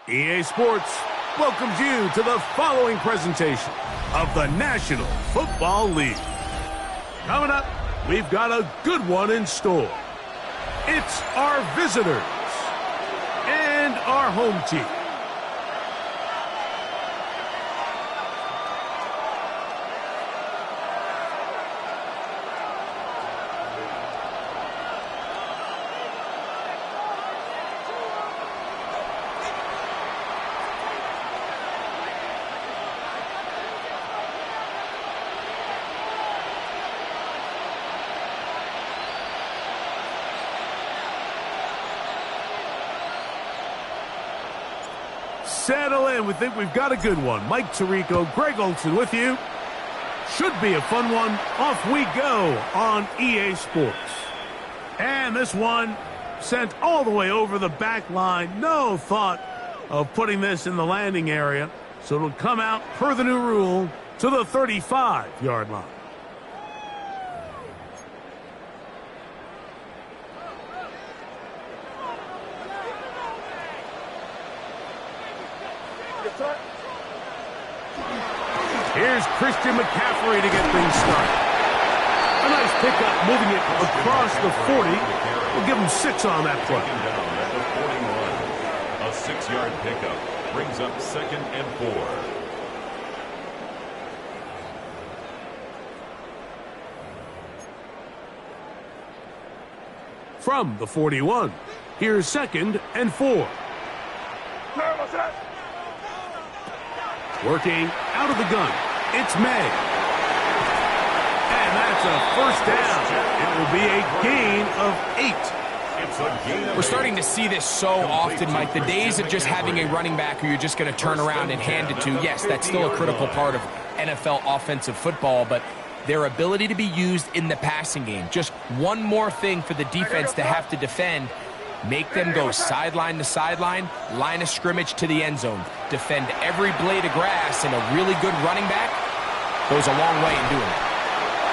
EA Sports welcomes you to the following presentation of the National Football League. Coming up, we've got a good one in store. It's our visitors and our home team. Settle in. We think we've got a good one. Mike Tirico, Greg Olson with you. Should be a fun one. Off we go on EA Sports. And this one sent all the way over the back line. No thought of putting this in the landing area. So it'll come out per the new rule to the 35-yard line. Here's Christian McCaffrey to get things started. A nice pickup, moving it across the 40. We'll give him 6 on that play. A 6-yard pickup brings up 2nd and 4. From the 41, here's 2nd and 4. Working out of the gun, it's May. And that's a first down. It will be a gain of 8. We're starting to see this so often, Mike. The days of just having a running back who you're just going to turn around and hand it to, yes, that's still a critical part of NFL offensive football, but their ability to be used in the passing game, just one more thing for the defense to have to defend. Make them go sideline to sideline, line of scrimmage to the end zone. Defend every blade of grass, and a really good running back goes a long way in doing it.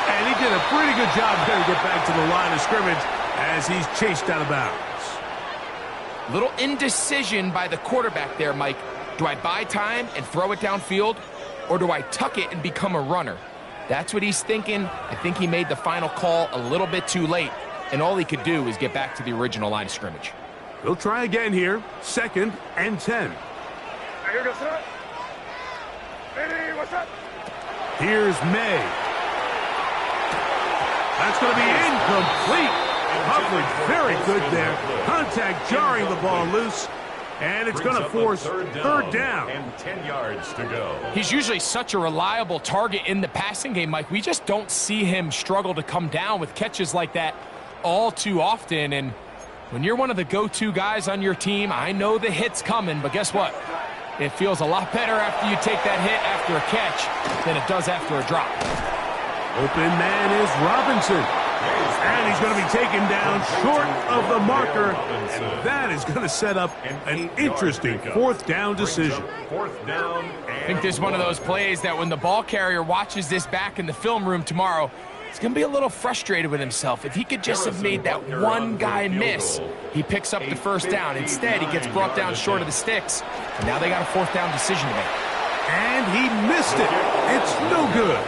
And he did a pretty good job there to get back to the line of scrimmage as he's chased out of bounds. Little indecision by the quarterback there, Mike. Do I buy time and throw it downfield, or do I tuck it and become a runner? That's what he's thinking. I think he made the final call a little bit too late. And all he could do is get back to the original line of scrimmage. We'll try again here. 2nd and 10. Here's May. That's going to be incomplete. Coverage very good there. Contact jarring the ball loose. And it's going to force third down. And 10 yards to go. He's usually such a reliable target in the passing game, Mike. We just don't see him struggle to come down with catches like that all too often. And when you're one of the go-to guys on your team, I know the hit's coming, but guess what? It feels a lot better after you take that hit after a catch than it does after a drop. Open man is Robinson. And he's going to be taken down short of the marker. And that is going to set up an interesting 4th down decision. I think this is one of those plays that when the ball carrier watches this back in the film room tomorrow, he's going to be a little frustrated with himself. If he could just have made that one guy miss, he picks up the first down. Instead, he gets brought down short of the sticks. And now they got a 4th down decision to make. And he missed it. It's no good.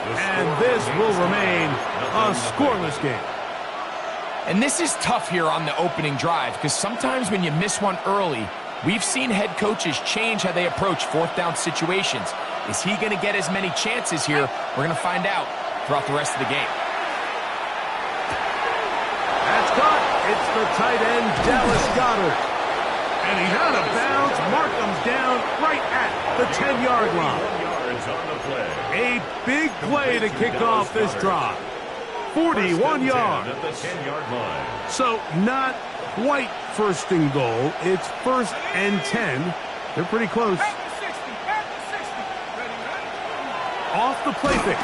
And this will remain a scoreless game. And this is tough here on the opening drive, because sometimes when you miss one early, we've seen head coaches change how they approach 4th down situations. Is he going to get as many chances here? We're going to find out throughout the rest of the game. That's caught. It's the tight end, Dallas Goedert. And he's out of bounds. Markham's down right at the 10-yard line. A big play to kick off this drive. 41 yards. So not quite first and goal. It's 1st and 10. They're pretty close. Off the play pick.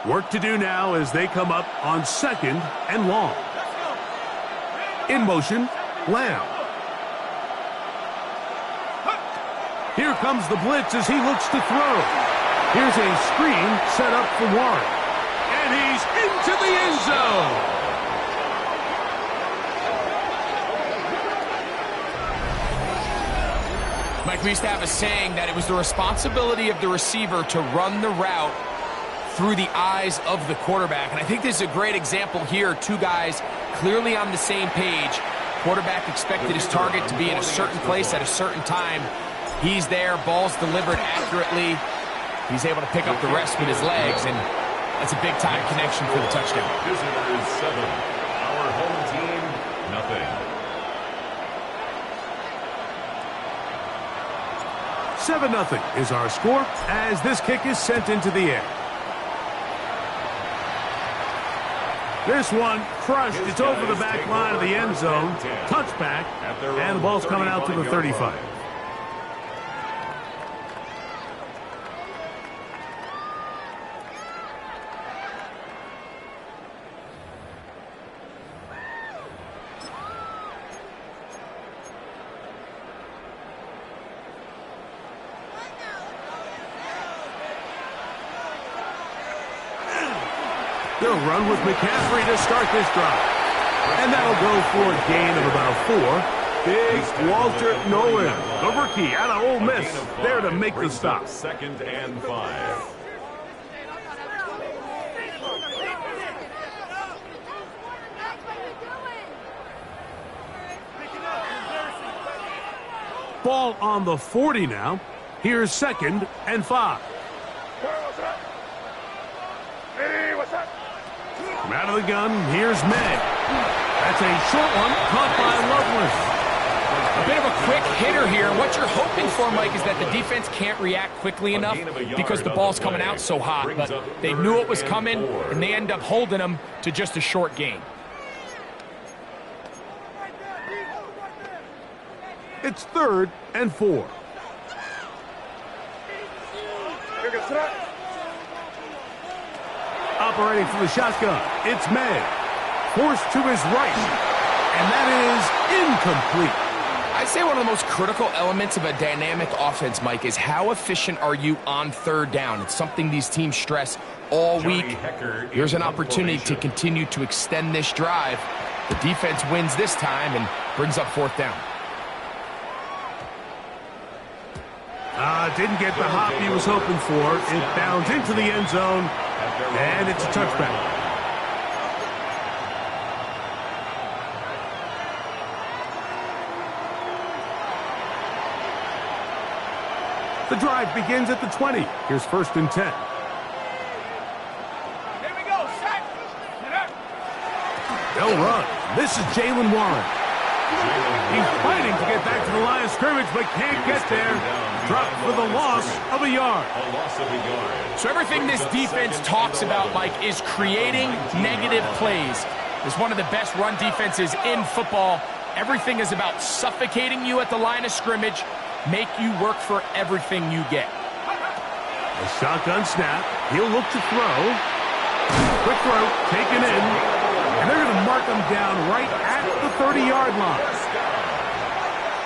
Work to do now as they come up on 2nd and long. In motion, Lamb. Here comes the blitz as he looks to throw. Here's a screen set up for Warren. And he's into the end zone. Mike, we used to have a saying that it was the responsibility of the receiver to run the route through the eyes of the quarterback. And I think this is a great example here. Two guys clearly on the same page. Quarterback expected his target to be in a certain place at a certain time. He's there, ball's delivered accurately. He's able to pick up the rest with his legs, and that's a big-time connection for the touchdown. Visitors 7, our home team nothing. 7-0 is our score as this kick is sent into the air. This one crushed. It's over the back line of the end zone. Touchback, and the ball's coming out to the 35. They'll run with McCaffrey to start this drive. And that'll go for a gain of about 4. Big Walter Nolan, the rookie out of Ole Miss, there to make the stop. 2nd and 5. Ball on the 40 now. Here's 2nd and 5. From out of the gun, here's May. That's a short one, caught by Lovelace. A bit of a quick hitter here. What you're hoping for, Mike, is that the defense can't react quickly enough because the ball's coming out so hot. But they knew it was coming, and they end up holding them to just a short gain. It's 3rd and 4. Operating from the shotgun, it's May. Forced to his right, and that is incomplete. I'd say one of the most critical elements of a dynamic offense, Mike, is how efficient are you on 3rd down. It's something these teams stress all week. Here's an opportunity to continue to extend this drive. The defense wins this time and brings up 4th down. Didn't get the hop he was hoping for. It bounds into the end zone, and it's a touchback. The drive begins at the 20. Here's 1st and 10. Here we go, set. They'll run. This is Jalen Warren. He's fighting to get back to the line of scrimmage, but can't get there. Dropped for the loss of a yard. So everything this defense talks about, Mike, is creating negative plays. It's one of the best run defenses in football. Everything is about suffocating you at the line of scrimmage, make you work for everything you get. A shotgun snap. He'll look to throw. Quick throw, taken in. And they're going to mark him down right at the 30-yard line.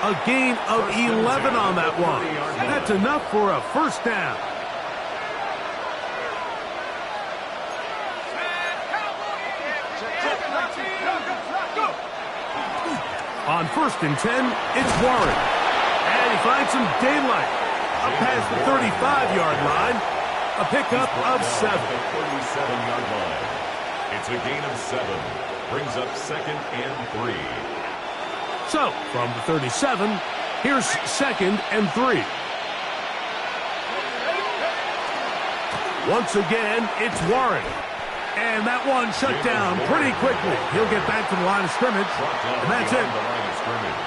A gain of 11 on that one. That's enough for a 1st down. On 1st and 10, it's Warren. And he finds some daylight. Up past the 35-yard line. A pickup of 7. 37-yard line. It's a gain of 7. Brings up 2nd and 3. So, from the 37, here's 2nd and 3. Once again, it's Warren. And that one shut down pretty quickly. He'll get back to the line of scrimmage, and that's it.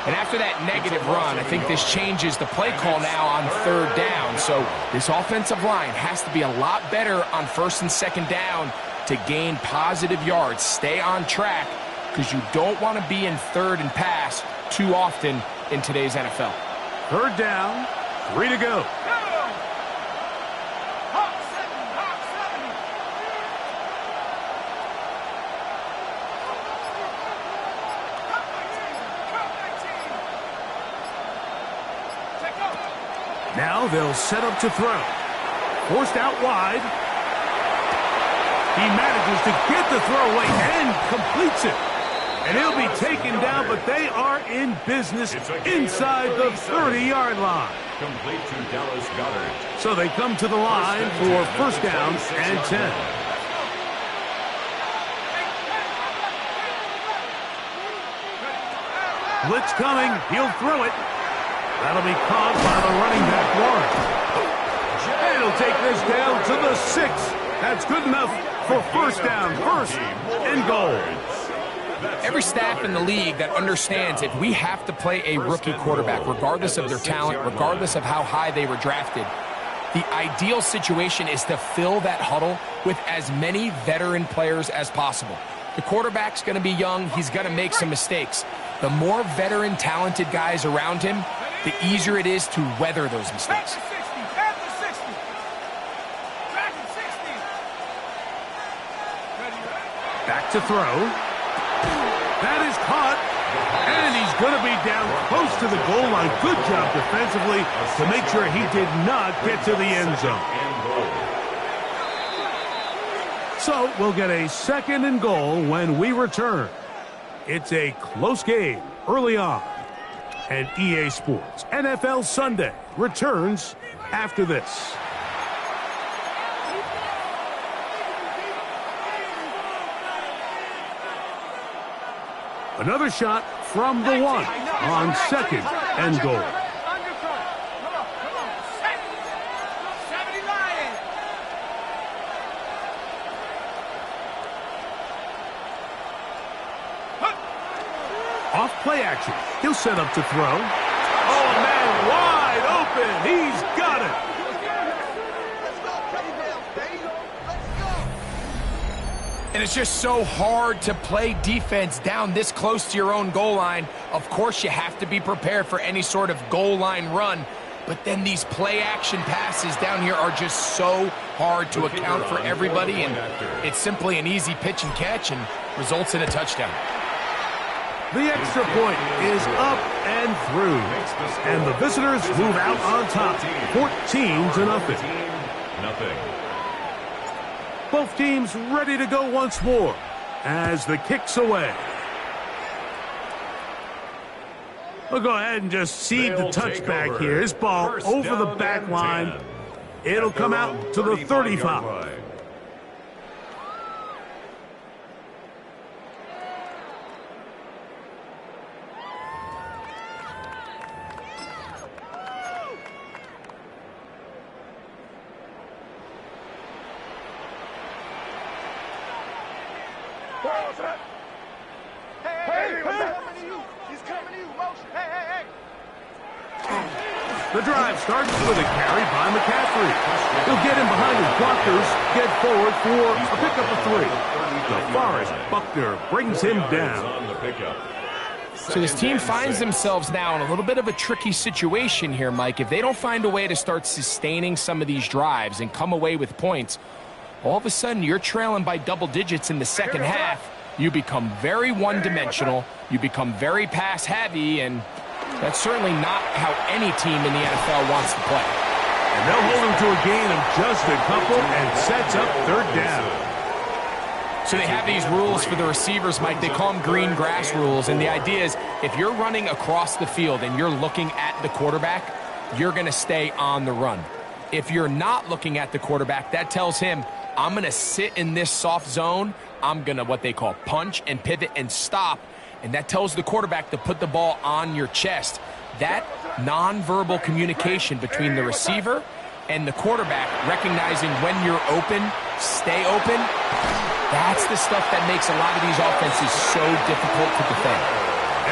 And after that negative run, I think this changes the play call now on 3rd down. So this offensive line has to be a lot better on 1st and 2nd down to gain positive yards. Stay on track because you don't want to be in 3rd and pass too often in today's NFL. 3rd down, 3 to go. Now they'll set up to throw. Forced out wide. He manages to get the throw away and completes it. And he'll be taken down, but they are in business inside the 30-yard line. Complete to Dallas Goedert. So they come to the line for first down and 10. Blitz coming. He'll throw it. That'll be caught by the running back, Warren. And he'll take this down to the 6. That's good enough for first down, first and goal. Every staff in the league that understands if we have to play a rookie quarterback, regardless of their talent, regardless of how high they were drafted, the ideal situation is to fill that huddle with as many veteran players as possible. The quarterback's going to be young. He's going to make some mistakes. The more veteran, talented guys around him, the easier it is to weather those mistakes. Back to throw. That is caught. And he's going to be down close to the goal line. Good job defensively to make sure he did not get to the end zone. So we'll get a second and goal when we return. It's a close game early on. And EA Sports NFL Sunday returns after this. Another shot from the 1 on second and goal. Off play action. He'll set up to throw. Oh, man, wide open. He's got it. And it's just so hard to play defense down this close to your own goal line. Of course, you have to be prepared for any sort of goal line run. But then these play action passes down here are just so hard to account for everybody. And it's simply an easy pitch and catch and results in a touchdown. The extra point is up and through. And the visitors move out on top, 14-0. Both teams ready to go once more as the kick's away. We'll go ahead and just cede the touchback here. His ball over the back line. It'll come out to the 35. The drive starts with a carry by McCaffrey. He'll get in behind his blockers, get forward for a pickup of 3. DeForest Buckner brings him down. So this team finds themselves now in a little bit of a tricky situation here, Mike. If they don't find a way to start sustaining some of these drives and come away with points, all of a sudden you're trailing by double digits in the second half. You become very one-dimensional. You become very pass-heavy, and that's certainly not how any team in the NFL wants to play. And they'll hold him to a gain of just a couple and sets up third down. So they have these rules for the receivers, Mike. They call them green grass rules, and the idea is if you're running across the field and you're looking at the quarterback, you're going to stay on the run. If you're not looking at the quarterback, that tells him, I'm going to sit in this soft zone. I'm going to what they call punch and pivot and stop. And that tells the quarterback to put the ball on your chest. That nonverbal communication between the receiver and the quarterback, recognizing when you're open, stay open, that's the stuff that makes a lot of these offenses so difficult to defend.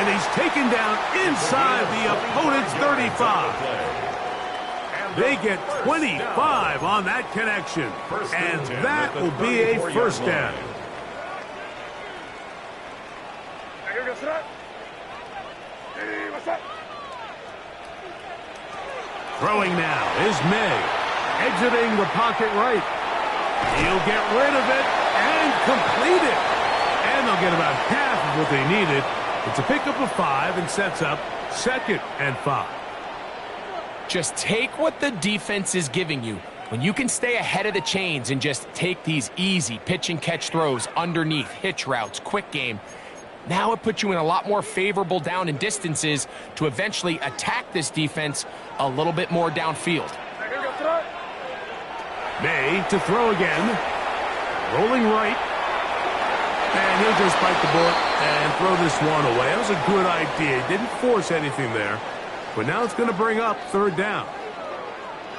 And he's taken down inside the opponent's 35. They get 25 on that connection, and that will be a first down. Throwing now is May, exiting the pocket right. He'll get rid of it and complete it. And they'll get about half of what they needed. It's a pickup of 5 and sets up second and 5. Just take what the defense is giving you. When you can stay ahead of the chains and just take these easy pitch and catch throws underneath, hitch routes, quick game, now it puts you in a lot more favorable down and distances to eventually attack this defense a little bit more downfield. May to throw again. Rolling right. And he'll just bite the bullet and throw this one away. That was a good idea. Didn't force anything there. But now it's going to bring up third down.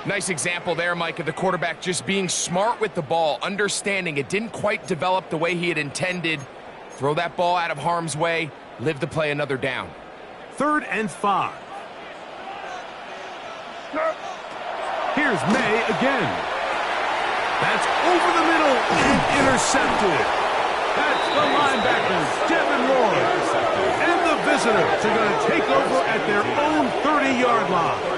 Nice example there, Mike, of the quarterback just being smart with the ball, understanding it didn't quite develop the way he had intended. Throw that ball out of harm's way, live to play another down. 3rd and 5. Here's May again. That's over the middle and intercepted. That's the linebackers, Devin Lloyd. And the visitors are going to take over at their own 30-yard line.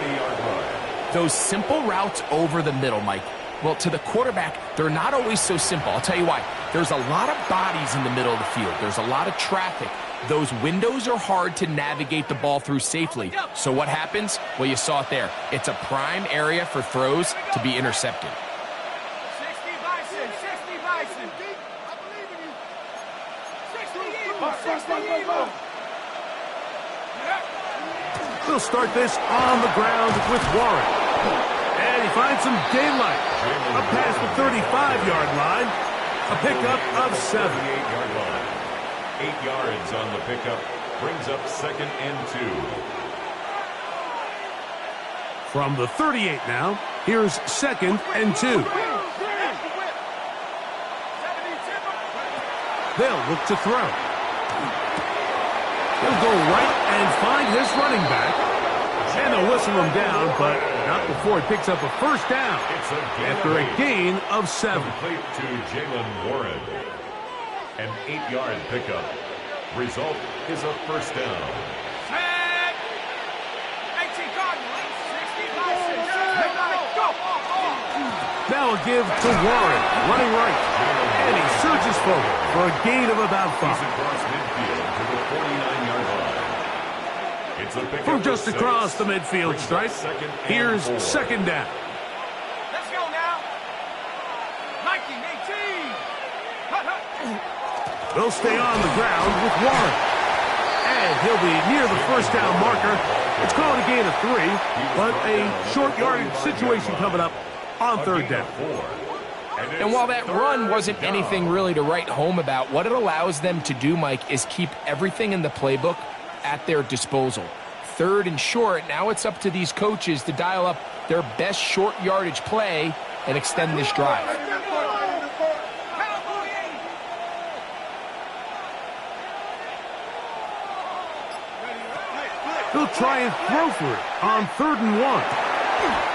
Those simple routes over the middle, Mike. Well, to the quarterback, they're not always so simple. I'll tell you why. There's a lot of bodies in the middle of the field. There's a lot of traffic. Those windows are hard to navigate the ball through safely. So what happens? Well, you saw it there. It's a prime area for throws to be intercepted. 60 Bison, 60 Bison. I believe in you. 60 Eagles, 60 Eagles. We'll start this on the ground with Warren. And he finds some daylight. Up past the 35-yard line. A pickup of 7. 38-yard line. 8 yards on the pickup. Brings up 2nd and 2. From the 38 now, here's 2nd and 2. They'll look to throw. He'll go right and find his running back. And they'll whistle him down, but not before he picks up a first down. After a gain of 7. Complete to Jalen Warren. An 8-yard pickup. Result is a first down. Set. 18 Cardinals, 60 Bison. Go. Now a give to Warren, running right. And he surges forward for a gain of about 5. He's across midfield to the 49-yard line. It's a pickup From just for 6. across the midfield stripe, here's 2nd down. Let's go now. 1918. They'll stay on the ground with Warren. And he'll be near the first down marker. It's called a gain of 3, but a short yardage situation coming up on 3rd down. And while that run wasn't anything really to write home about, what it allows them to do, Mike, is keep everything in the playbook at their disposal. 3rd and short, now it's up to these coaches to dial up their best short yardage play and extend this drive. He'll try and throw for it on 3rd and 1.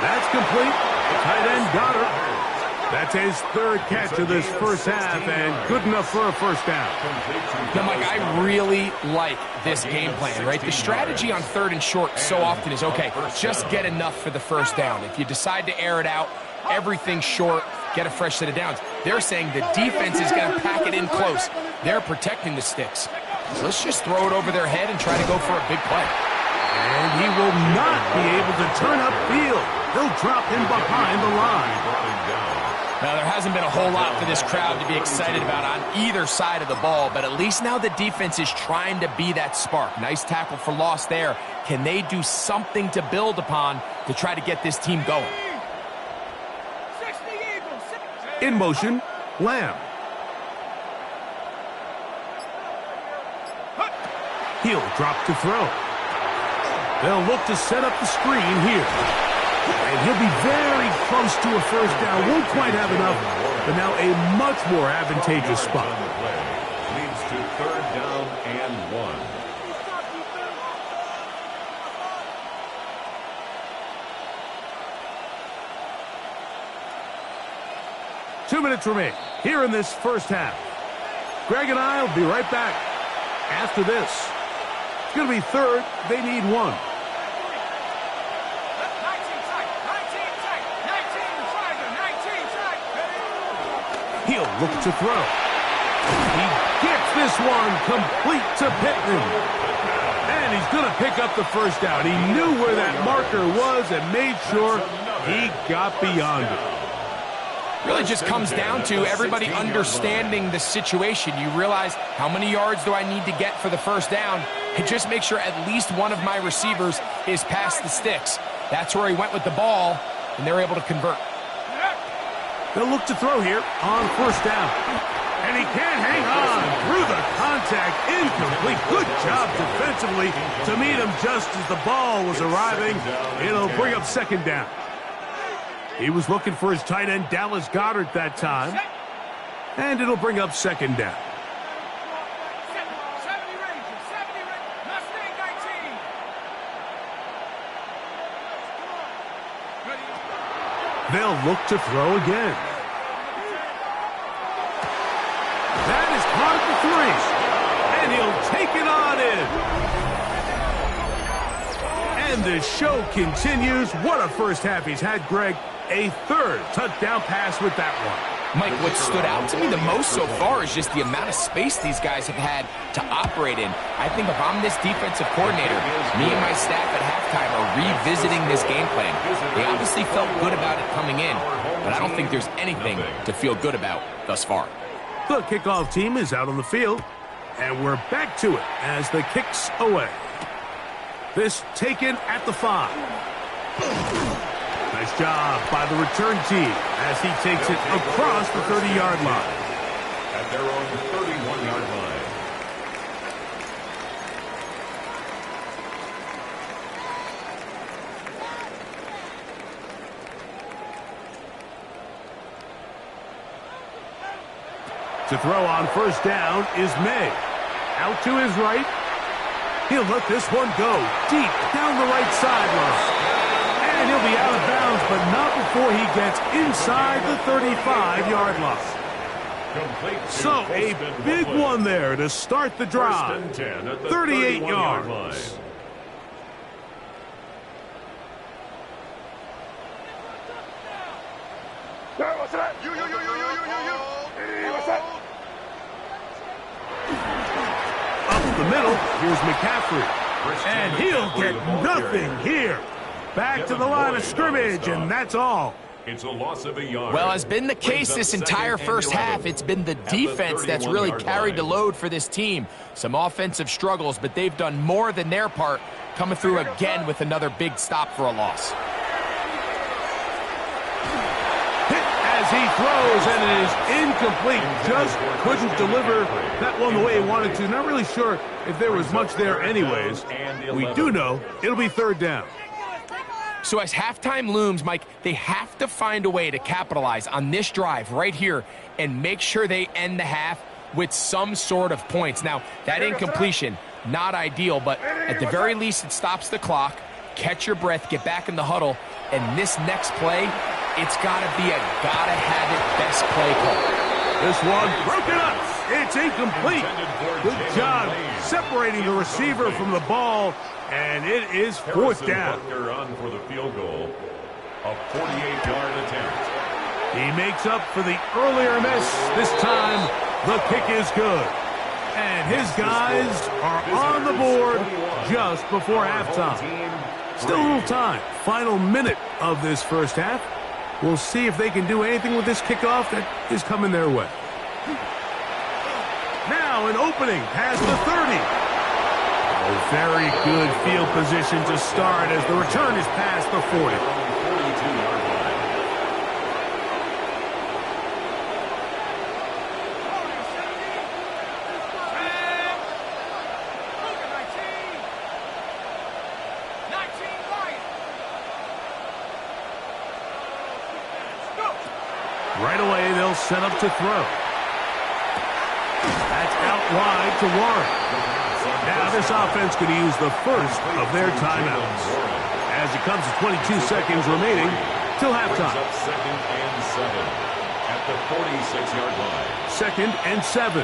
That's complete. The tight end got her. That's his 3rd catch of this first half, and good enough for a first down. Now, Mike, I really like this game plan, right? The strategy on 3rd and short so often is, okay, just get enough for the first down. If you decide to air it out, everything short, get a fresh set of downs. They're saying the defense is going to pack it in close. They're protecting the sticks. So let's just throw it over their head and try to go for a big play. And he will not be able to turn upfield. They'll drop him behind the line. Now, there hasn't been a whole lot for this crowd to be excited about on either side of the ball, but at least now the defense is trying to be that spark. Nice tackle for loss there. Can they do something to build upon to try to get this team going? In motion, Lamb. He'll drop to throw. They'll look to set up the screen here. And he'll be very close to a first down. Won't quite have enough, but now a much more advantageous spot. Leads to 3rd down and 1. Two minutes remain here in this first half. Greg and I will be right back after this. It's going to be 3rd. They need 1. He'll look to throw. He gets this one complete to Pittman. And And he's going to pick up the first down. He knew where that marker was and made sure he got beyond it. Really just comes down to everybody understanding the situation. You realize how many yards do I need to get for the first down, and just make sure at least one of my receivers is past the sticks. That's where he went with the ball, and they're able to convert. They'll look to throw here on first down. And he can't hang on through the contact. Incomplete. Good job defensively to meet him just as the ball was arriving. It'll bring up second down. He was looking for his tight end, Dallas Goedert, that time. And it'll bring up second down. 70 Rangers, 70 Mustang 19. They'll look to throw again. That is caught at the 3. And he'll take it on in. And the show continues. What a first half he's had, Greg. A third touchdown pass with that one. Mike, what stood out to me the most so far is just the amount of space these guys have had to operate in. I think if I'm this defensive coordinator, me and my staff at halftime are revisiting this game plan. They obviously felt good about it coming in, but I don't think there's anything to feel good about thus far. The kickoff team is out on the field, and we're back to it as the kick's away. This taken at the 5. Nice job by the return team as he takes it across the 30-yard line. At their own 31-yard line. To throw on first down is May. Out to his right. He'll let this one go deep down the right sideline. And he'll be out of bounds, but not before he gets inside the 35-yard line. So a big one there to start the drive. 38 yards. Up the middle, here's McCaffrey. And he'll get nothing here. Back to the line of scrimmage, and that's all. It's a loss of a yard. Well, has been the case this entire first half. It's been the defense that's really carried the load for this team. Some offensive struggles, but they've done more than their part, coming through again with another big stop for a loss. Hit as he throws, and it is incomplete. Just couldn't deliver that one the way he wanted to. Not really sure if there was much there anyways. We do know it'll be third down. So as halftime looms, Mike, they have to find a way to capitalize on this drive right here and make sure they end the half with some sort of points. Now, that incompletion, not ideal, but at the very least, it stops the clock. Catch your breath, get back in the huddle, and this next play, it's got to be a gotta-have-it best play call. This one broken up. It's incomplete. Good job separating the receiver from the ball. And it is fourth down. On for the field goal. A 48-yard attempt. He makes up for the earlier miss. This time, the kick is good. And his guys are on the board just before halftime. Still a little time. Final minute of this first half. We'll see if they can do anything with this kickoff that is coming their way. Now an opening past the 30. A very good field position to start as the return is past the 40. 42-yard line. Right away, they'll set up to throw. That's out wide to Warren. Now this offense could use the first of their timeouts. As it comes to 22 seconds remaining till halftime. Second and 7 at the 46-yard line. Second and 7.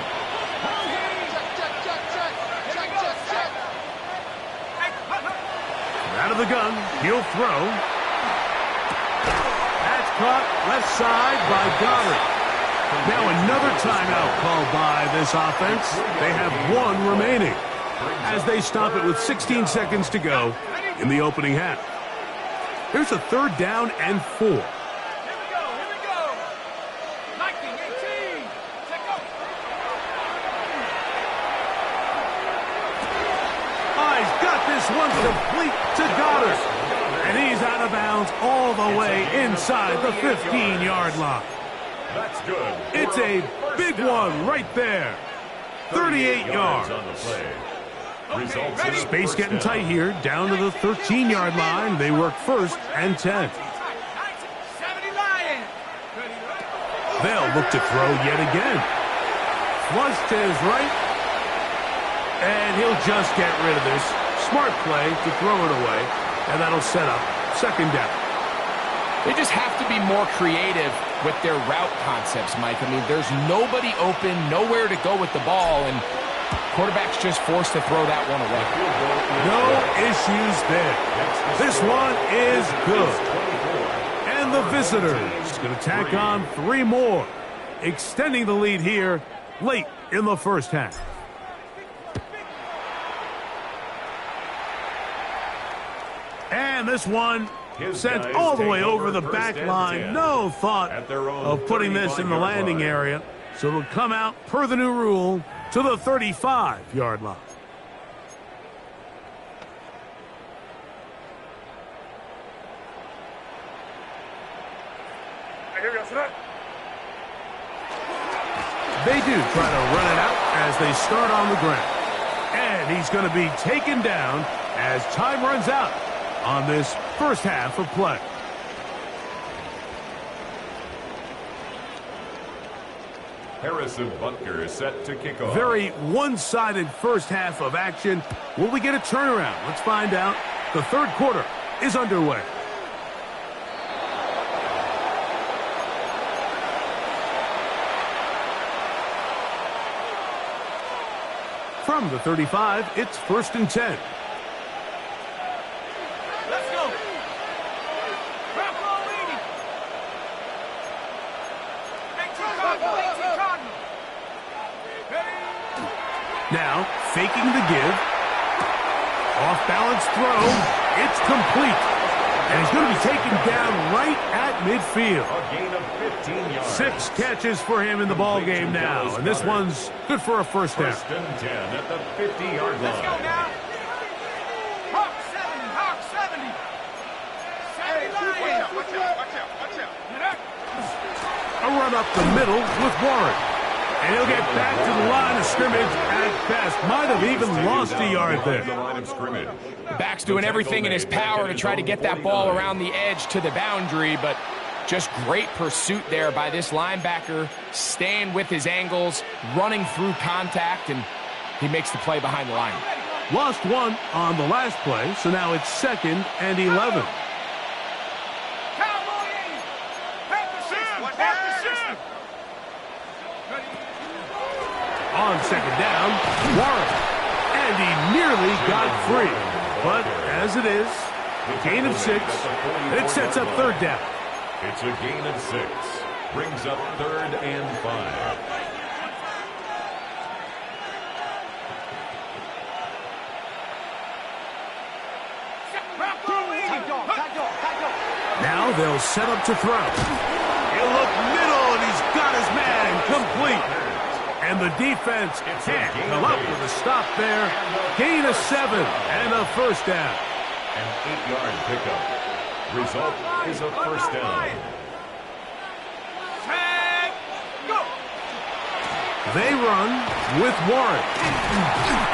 Out of the gun, he'll throw. That's caught left side by Goddard. Now another timeout called by this offense. They have one remaining. as they stop it with 16 seconds to go in the opening half. Here's a 3rd down and 4. Here we go. 19, 18. Check go. He's got this one complete to Goddard. And he's out of bounds all the way inside the 15-yard line. That's good. It's a big one right there. 38 yards. On the play. Results in a Space first getting down. tight here. Down to the 13-yard line. They work 1st and 10. 70 Lions. They'll look to throw yet again. Flush to his right. And he'll just get rid of this. Smart play to throw it away. And that'll set up 2nd down. They just have to be more creative with their route concepts, Mike. I mean, there's nobody open, nowhere to go with the ball, and quarterback's just forced to throw that one away. No issues there. This one is good. And the visitors going to tack on 3 more, extending the lead here late in the first half. And this one sent all the way over the back line. No thought of putting this in the landing area. So it'll come out, per the new rule, to the 35-yard line. They do try to run it out as they start on the ground. And he's going to be taken down as time runs out on this first half of play. Harrison Butker is set to kick off. Very one-sided first half of action. Will we get a turnaround? Let's find out. The 3rd quarter is underway. From the 35, it's 1st and 10. Let's go. Drop ball leading. 18 Cardinal. Now, faking the give. Off-balance throw. It's complete. And he's going to be taken down right at midfield. A gain of 15 yards. 6 catches for him in the ball game now. And this one's good for a first down. 1st and 10 at the 50-yard line. Let's go now. Hawk 70. 70 Lions. Watch out. A run up the middle with Warren. And he'll get back to the line of scrimmage at best. Might have even lost a yard there. The line of scrimmage. Back's doing everything in his power to try to get that ball around the edge to the boundary, but just great pursuit there by this linebacker, staying with his angles, running through contact, and he makes the play behind the line. Lost 1 on the last play, so now it's 2nd and 11. On 2nd down, Warren. And he nearly got free. But as it is, a gain of 6, it sets up 3rd down. It's a gain of 6. Brings up 3rd and 5. Now they'll set up to throw. He'll look middle, and he's got his man complete. And the defense can't come up with a stop there. Gain of 7 and a first down. An 8-yard pickup. Result is a first down. Go. They run with Warren.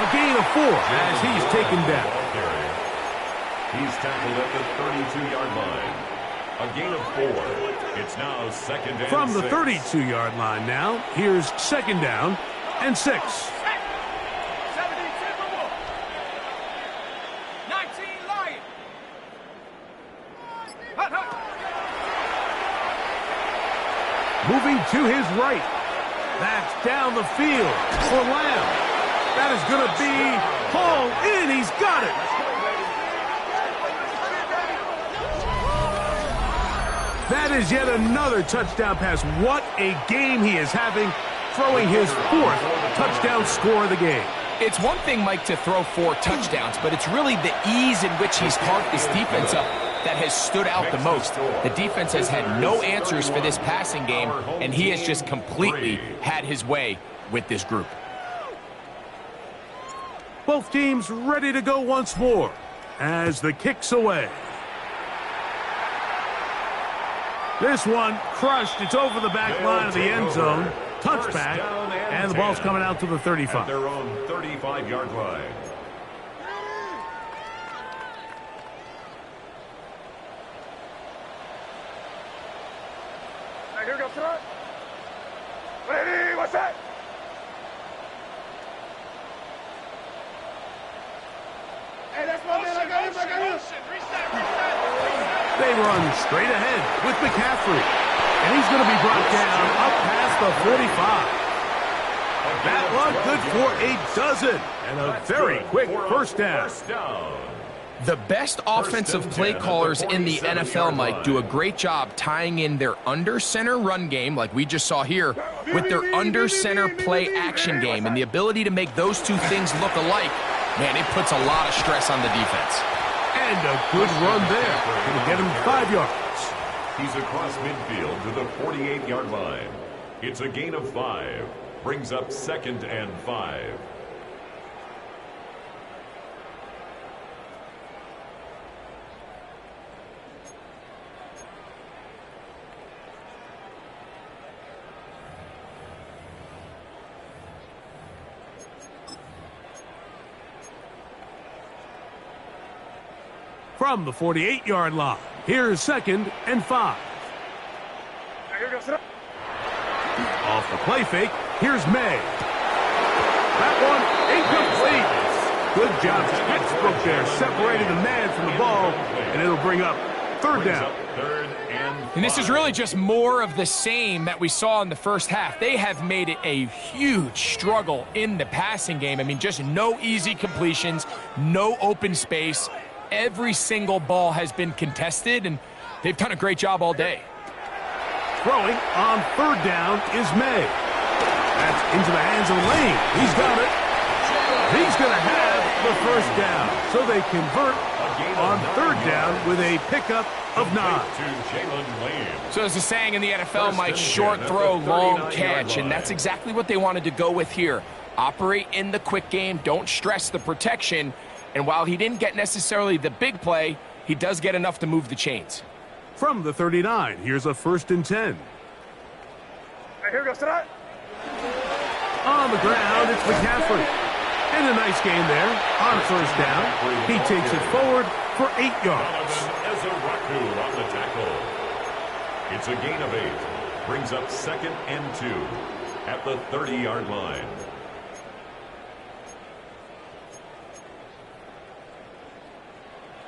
A gain of 4 as he's taken down. He's tackled at the 32-yard line. A gain of 4. It's now 2nd and 6. From the 32-yard line now, here's 2nd down and 6. 19 Lions. Moving to his right. That's down the field for Lamb. That is going to be hauled in. He's got it. That is yet another touchdown pass. What a game he is having, throwing his 4th touchdown score of the game. It's one thing, Mike, to throw 4 touchdowns, but it's really the ease in which he's carved this defense up that has stood out the most. The defense has had no answers for this passing game, and he has just completely had his way with this group. Both teams ready to go once more as the kick's away. This one crushed. It's over the back line of the end zone. Touchback, and the ball's coming out to the 35. At their own 35-yard line. Here goes front. Ready, what's that? Hey, that's my man. I got him. Reset. They run straight ahead with McCaffrey. And he's going to be brought down up past the 45. That one good for a dozen. And a very quick first down. The best offensive play callers in the NFL, Mike, do a great job tying in their under-center run game, like we just saw here, with their under-center play action game. And the ability to make those two things look alike, man, it puts a lot of stress on the defense. And a good run there. Going to get him 5 yards. He's across midfield to the 48-yard line. It's a gain of 5. Brings up 2nd and 5. From the 48-yard line, here's 2nd and 5. Off the play fake, here's May. That one incomplete. Good job, textbook there, separating the man from the ball, and it'll bring up 3rd down. And this is really just more of the same that we saw in the first half. They have made it a huge struggle in the passing game. I mean, just no easy completions, no open space. Every single ball has been contested, and they've done a great job all day. Throwing on 3rd down is May. That's into the hands of Lane. He's got it. He's going to have the first down. So they convert on 3rd down with a pickup of 9. So there's a saying in the NFL, Mike, short throw, long catch, and that's exactly what they wanted to go with here. Operate in the quick game, don't stress the protection, and while he didn't get necessarily the big play, he does get enough to move the chains. From the 39, here's a 1st and 10. Here goes tonight. On the ground, it's McCaffrey. And a nice gain there on 1st down. He takes it forward for 8 yards. On the tackle. It's a gain of 8. Brings up 2nd and 2 at the 30-yard line.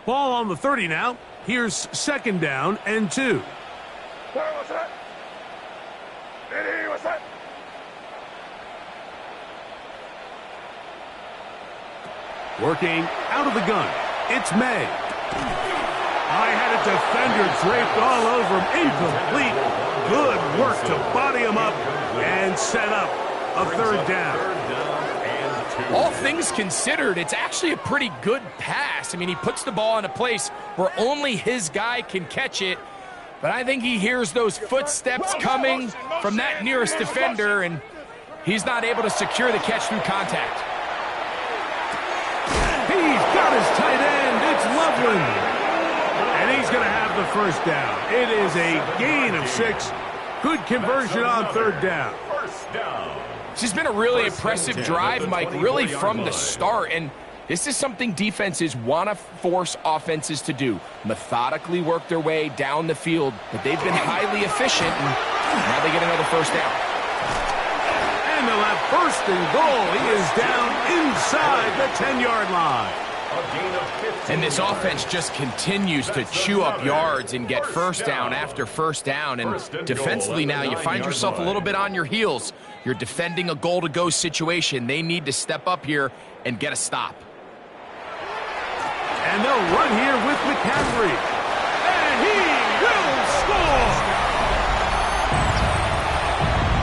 Ball on the 30 now. Here's 2nd down and 2. What's that? Ready, what's that? Working out of the gun. It's May. I had a defender draped all over him. Incomplete. Good work to body him up and set up a 3rd down. All things considered, it's actually a pretty good pass. I mean, he puts the ball in a place where only his guy can catch it. But I think he hears those footsteps coming from that nearest defender, and he's not able to secure the catch through contact. He's got his tight end. It's Loveland. And he's going to have the 1st down. It is a gain of 6. Good conversion on 3rd down. First down. This has been a really impressive drive, Mike, really from the start. And this is something defenses want to force offenses to do. Methodically work their way down the field. But they've been highly efficient, and now they get another 1st down. And they'll have 1st and goal. He is down inside the 10-yard line. And this offense just continues to chew up yards and get 1st down after 1st down. And defensively now, you find yourself a little bit on your heels. You're defending a goal-to-go situation. They need to step up here and get a stop. And they'll run here with McCaffrey. And he will score!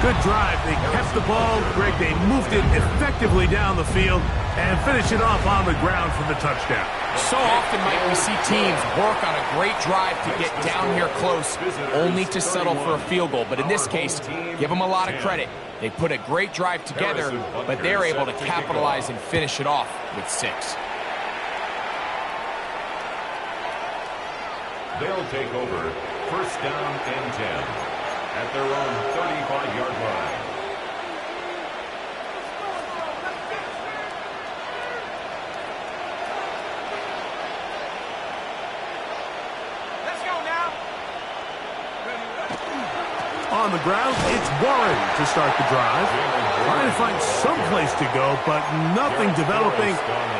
Good drive. They kept the ball. Greg, they moved it effectively down the field and finished it off on the ground for the touchdown. So often, Mike, we see teams work on a great drive to get down here close, only to settle for a field goal. But in this case, give them a lot of credit. They put a great drive together, but they're able to capitalize and finish it off with 6. They'll take over 1st down and 10 at their own 35-yard line. Let's go now. On the ground, it's Warren to start the drive. Trying to find some place to go, but nothing developing.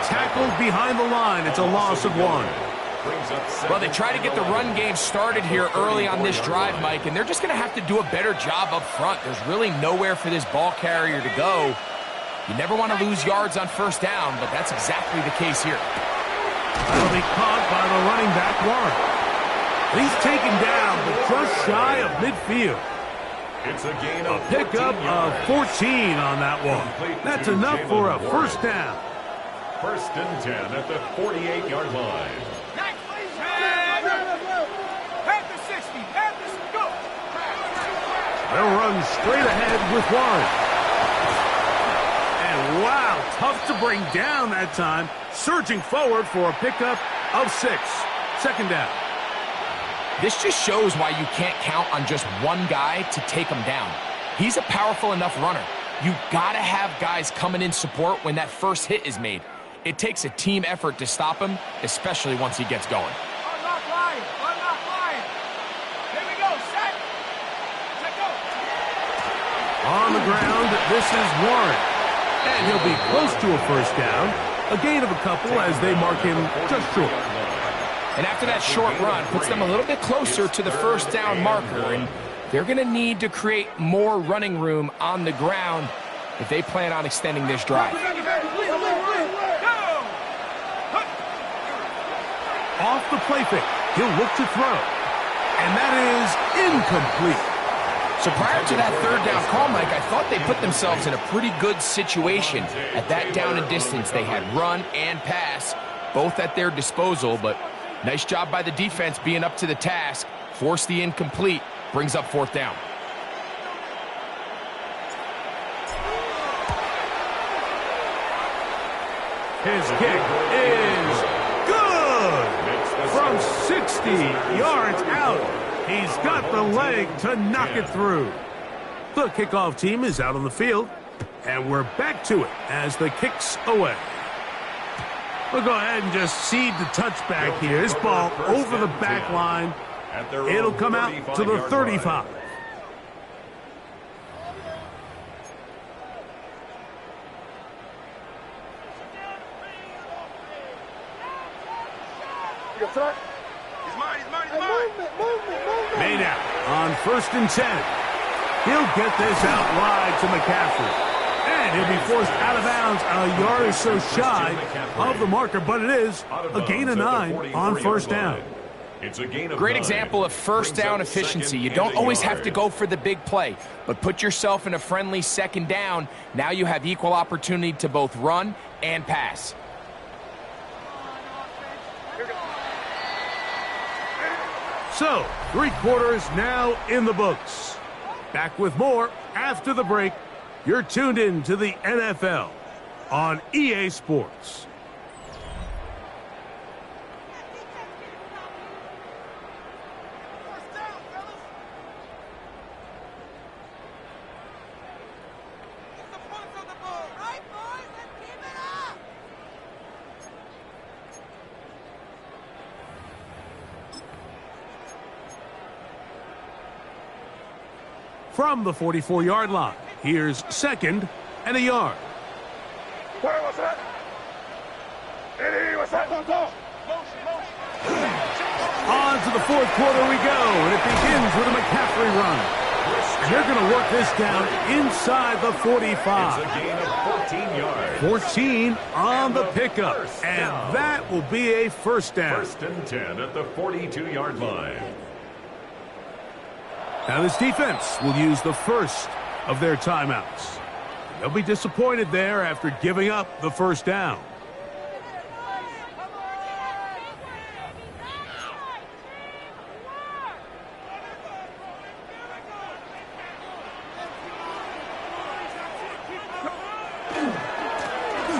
Tackled behind the line. It's a loss of 1. Well, they try to get the run game started here early on this drive, Mike, and they're just going to have to do a better job up front. There's really nowhere for this ball carrier to go. You never want to lose yards on 1st down, but that's exactly the case here. That'll be caught by the running back, Warren. He's taken down, but just shy of midfield. It's a gain of Pickup of 14 on that one. That's enough for a 1st down. 1st and 10 at the 48-yard line. They'll run straight ahead with Warren. And wow, tough to bring down that time. Surging forward for a pickup of 6. 2nd down. This just shows why you can't count on just one guy to take him down. He's a powerful enough runner. You've got to have guys coming in support when that first hit is made. It takes a team effort to stop him, especially once he gets going. Unlock line. Unlock line. Here we go. Set. Let go. On the ground, this is Warren. And he'll be close to a 1st down. A gain of a couple as they mark him just short. And after that short run, puts them a little bit closer to the 1st down marker. And they're going to need to create more running room on the ground if they plan on extending this drive. Off the play fake, he'll look to throw. And that is incomplete. So prior to that 3rd down call, Mike, I thought they put themselves in a pretty good situation. At that down and distance, they had run and pass, both at their disposal, but nice job by the defense being up to the task. Force the incomplete, brings up 4th down. His kick is good! From 60 yards out. He's got the leg to knock it through. The kickoff team is out on the field, and we're back to it as the kick's away. We'll go ahead and just cede the touchback here. This ball over the back line. It'll come out to the 35. Made out on 1st and 10. He'll get this out wide to McCaffrey. And he'll be forced out of bounds a yard or so shy of the marker, but it is a gain of 9 on 1st down. It's a gain of Great 9. example of 1st down efficiency. You don't always have to go for the big play, but put yourself in a friendly 2nd down. Now you have equal opportunity to both run and pass. So, 3 quarters now in the books. Back with more after the break. You're tuned in to the NFL on EA Sports. From the 44-yard line, here's 2nd and a yard. On to the 4th quarter we go, and it begins with a McCaffrey run. And they're going to work this down inside the 45. It's a gain of 14 yards. 14 on the pickup, and that will be a 1st down. 1st and 10 at the 42-yard line. Now this defense will use the 1st of their timeouts. They'll be disappointed there after giving up the first down.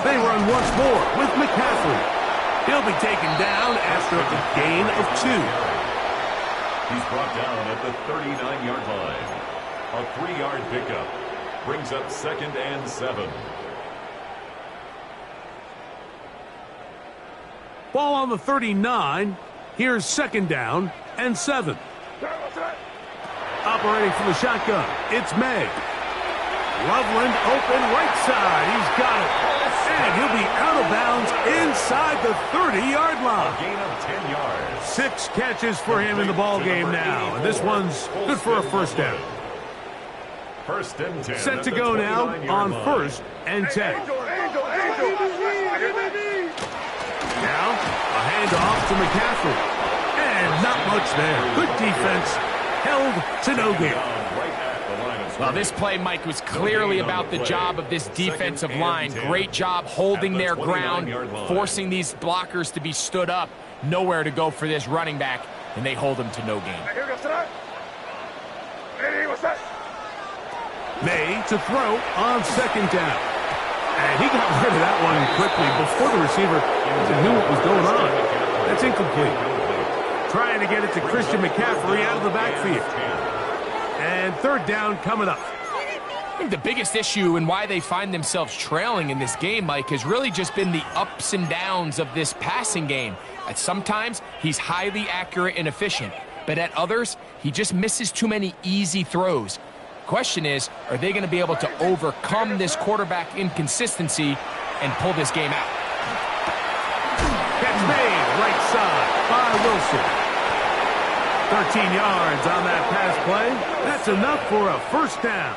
They run once more with McCaffrey. He'll be taken down after a gain of 2. He's brought down at the 39-yard line. A 3-yard pickup brings up 2nd and 7. Ball on the 39. Here's 2nd down and 7. Operating from the shotgun, it's May. Loveland open right side. He's got it. And he'll be out of bounds inside the 30-yard line. A gain of 10 yards. 6 catches for him in the ball game now. And this one's good for a first down. 1st and 10. Set to go now on 1st and 10. Now, a handoff to McCaffrey. And not much there. Good defense. Held to no gain. Well, this play, Mike, was clearly about the job of this defensive line. Great job holding their ground, forcing these blockers to be stood up. Nowhere to go for this running back, and they hold him to no gain. May to throw on 2nd down. And he got rid of that one quickly before the receiver knew what was going on. That's incomplete. Trying to get it to Christian McCaffrey out of the backfield. And 3rd down coming up. I think the biggest issue and why they find themselves trailing in this game, Mike, has really just been the ups and downs of this passing game. At sometimes, he's highly accurate and efficient. But at others, he just misses too many easy throws. Question is, are they going to be able to overcome this quarterback inconsistency and pull this game out? Catch made right side by Wilson. 13 yards on that pass play. That's enough for a first down.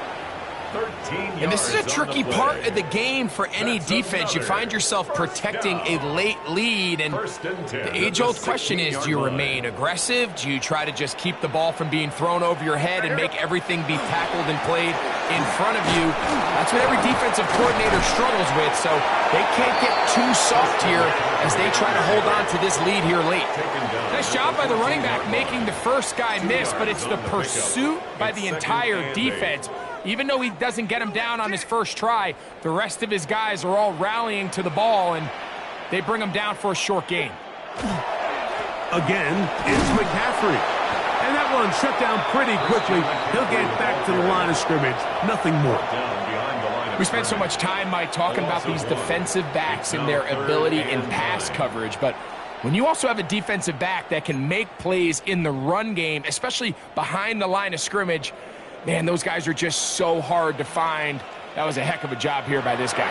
13 yards. And this is a tricky part of the game for any defense. You find yourself protecting a late lead, and the age-old question is, do you remain aggressive? Do you try to just keep the ball from being thrown over your head and make everything be tackled and played in front of you? That's what every defensive coordinator struggles with, so they can't get too soft here as they try to hold on to this lead here late. Nice job by the running back making the first guy miss, but it's the pursuit by the entire defense. Even though he doesn't get him down on his first try, the rest of his guys are all rallying to the ball, and they bring him down for a short gain. Again, it's McCaffrey. And that one shut down pretty quickly. He'll get back to the line of scrimmage. Nothing more. We spent so much time, Mike, talking about these defensive backs and their ability in pass coverage, but when you also have a defensive back that can make plays in the run game, especially behind the line of scrimmage, man, those guys are just so hard to find. That was a heck of a job here by this guy.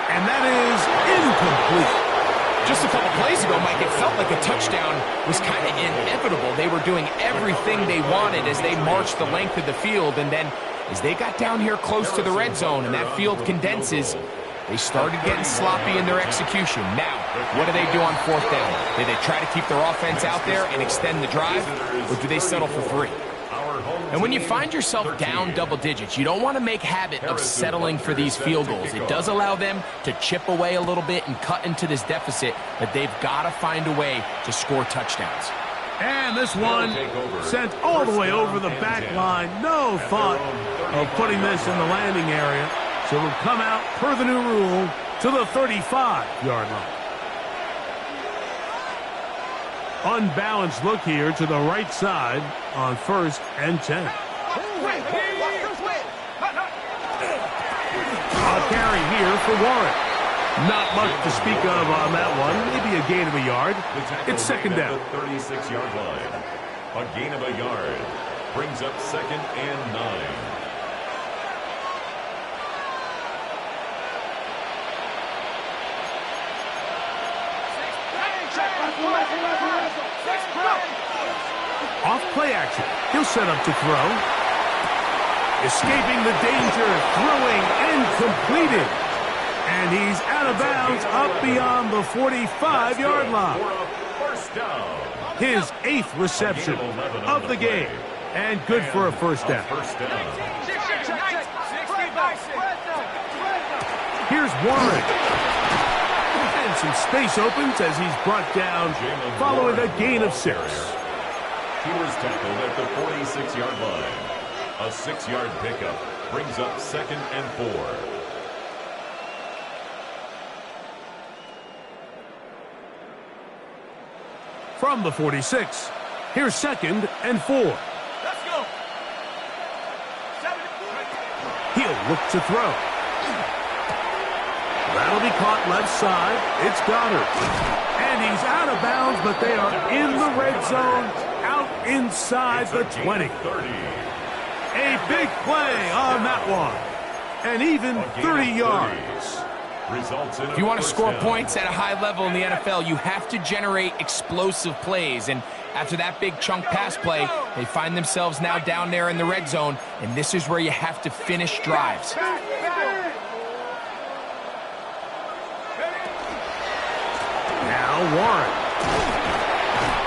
And that is incomplete. Just a couple plays ago, Mike, it felt like a touchdown was kind of inevitable. They were doing everything they wanted as they marched the length of the field, and then as they got down here close to the red zone and that field condenses, they started getting sloppy in their execution. Now, what do they do on 4th down? Do they try to keep their offense out there and extend the drive, or do they settle for 3? And when you find yourself down double digits, you don't want to make habit of settling for these field goals. It does allow them to chip away a little bit and cut into this deficit, but they've got to find a way to score touchdowns. And this one sent all the way over the back line. No thought of putting this in the landing area. So it'll come out, per the new rule, to the 35-yard line. Unbalanced look here to the right side on 1st and 10. A carry here for Warren. Not much to speak of on that one. Maybe a gain of a yard. It's 2nd down. 36-yard line. A gain of a yard brings up 2nd and 9. Off play action. He'll set up to throw. Escaping the danger. Throwing and completed. And he's out of bounds up beyond the 45-yard line. His 8th reception of the game. And good for a first down. Here's Warren. And some space opens as he's brought down following a gain of 6. He was tackled at the 46-yard line. A 6-yard pickup brings up 2nd and 4. From the 46, here's 2nd and 4. Let's go. He'll look to throw. That'll be caught left side. It's Goddard. And he's out of bounds, but they are in the red zone, out inside the 20. 30. A big play on that one. And even 30 yards. If you want to score points at a high level in the NFL, you have to generate explosive plays. And after that big chunk pass play, they find themselves now down there in the red zone. And this is where you have to finish drives. Now Warren.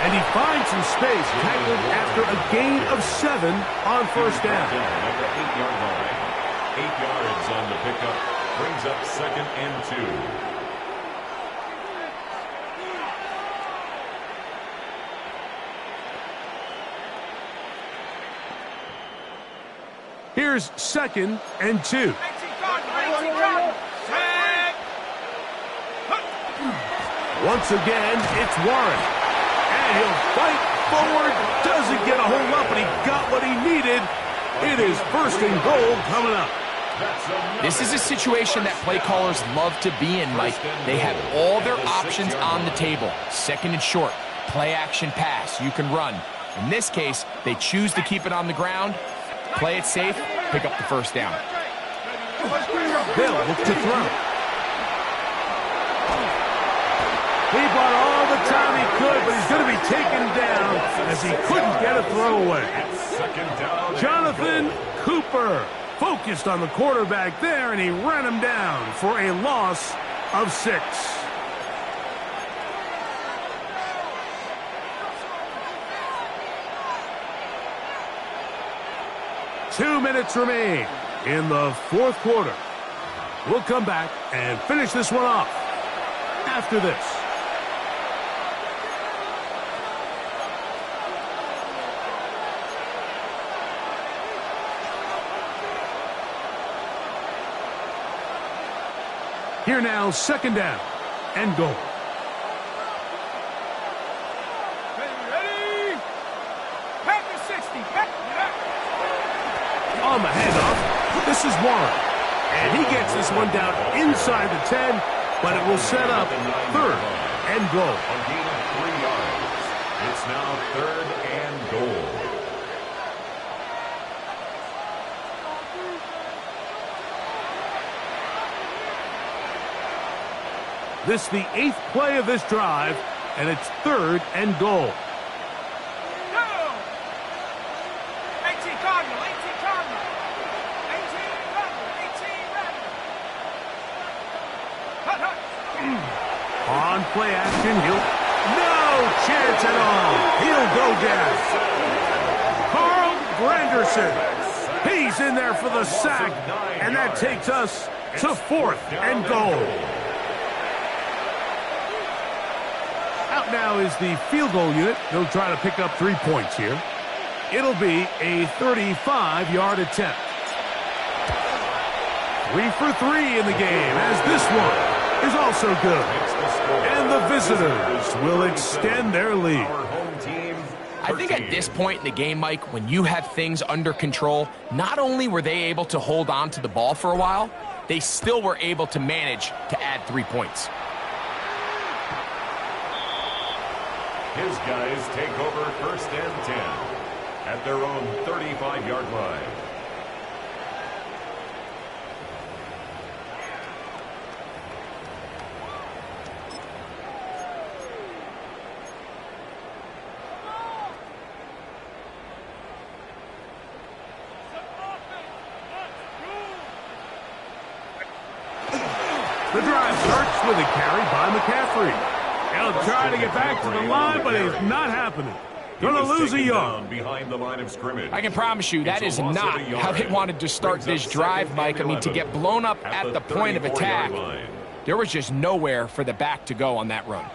And he finds some space, tackled after a gain of 7 on first down. At the 8-yard line. 8 yards on the pickup. Brings up 2nd and 2. Here's 2nd and 2. Once again, it's Warren. And he'll fight forward. Doesn't get a hold up, but he got what he needed. It is 1st and goal coming up. This is a situation that play callers love to be in, Mike. They have all their options on the table. 2nd and short, play action pass, you can run. In this case, they choose to keep it on the ground, play it safe, pick up the first down. They'll look to throw. He bought all the time he could, but he's going to be taken down as he couldn't get a throw away. Jonathan Cooper focused on the quarterback there, and he ran him down for a loss of 6. Two minutes remain in the 4th quarter. We'll come back and finish this one off after this. Here now, 2nd down and goal. Ready? Back to 60. Back. On the handoff, this is Warren. And he gets this one down inside the 10, but it will set up 3rd and goal. A gain of 3 yards. It's now 3rd and goal. This the 8th play of this drive, and it's 3rd and goal. Go! 18 Cardinal, 18 Cardinal. 18 Cardinal, 18 Cardinal. On play action, no chance at all. He'll go down. Carl Granderson. He's in there for the sack, and that takes us to 4th and goal. Out now is the field goal unit. They'll try to pick up 3 points here. It'll be a 35-yard attempt. 3 for 3 in the game, as this one is also good. And the visitors will extend their lead. I think at this point in the game, Mike, when you have things under control, not only were they able to hold on to the ball for a while, they still were able to manage to add 3 points. His guys take over 1st and 10 at their own 35-yard line. The drive starts with a carry by McCaffrey. He'll try to get back to the line, but it's not happening. Gonna lose a yard. Behind the line of scrimmage. I can promise you that is not how they wanted to start this drive, Mike. I mean, to get blown up at the point of attack, there was just nowhere for the back to go on that run.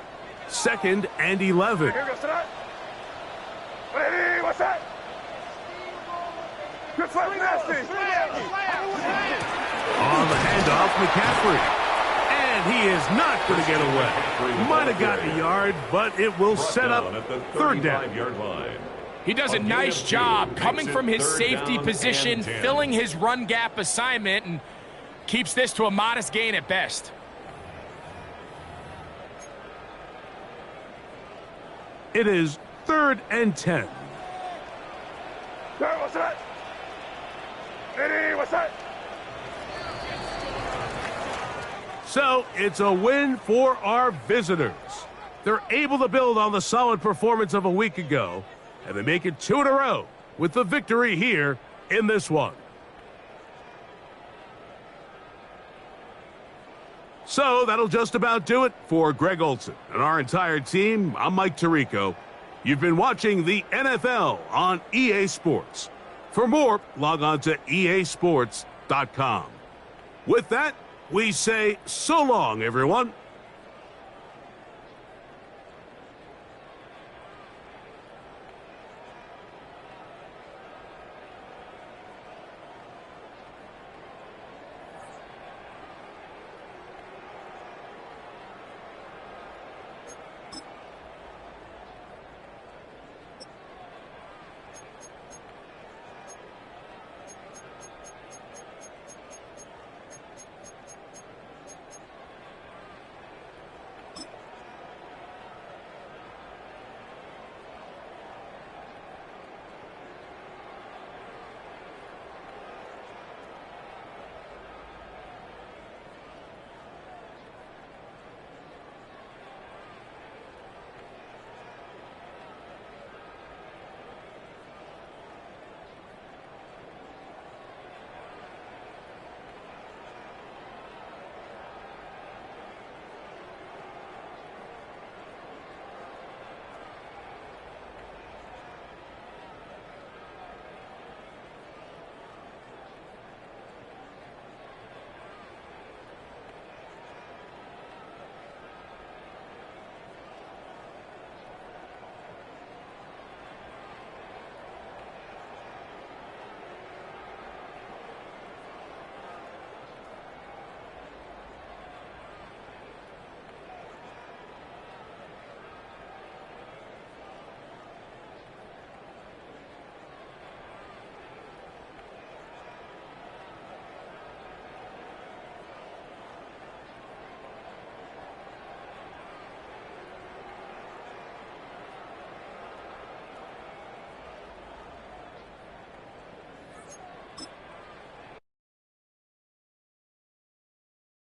2nd and 11. What's that? Good fight, nasty. On the handoff, McCaffrey. And he is not going to get away. Might have gotten a yard, but it will set up 3rd down. He does a nice job coming from his safety position, filling his run gap assignment, and keeps this to a modest gain at best. It is 3rd and 10. What's that? What's that? So it's a win for our visitors. They're able to build on the solid performance of a week ago, and they make it 2 in a row with the victory here in this one. So that'll just about do it for Greg Olson and our entire team. I'm Mike Tirico. You've been watching the NFL on EA Sports. For more, log on to easports.com. With that, we say so long, everyone.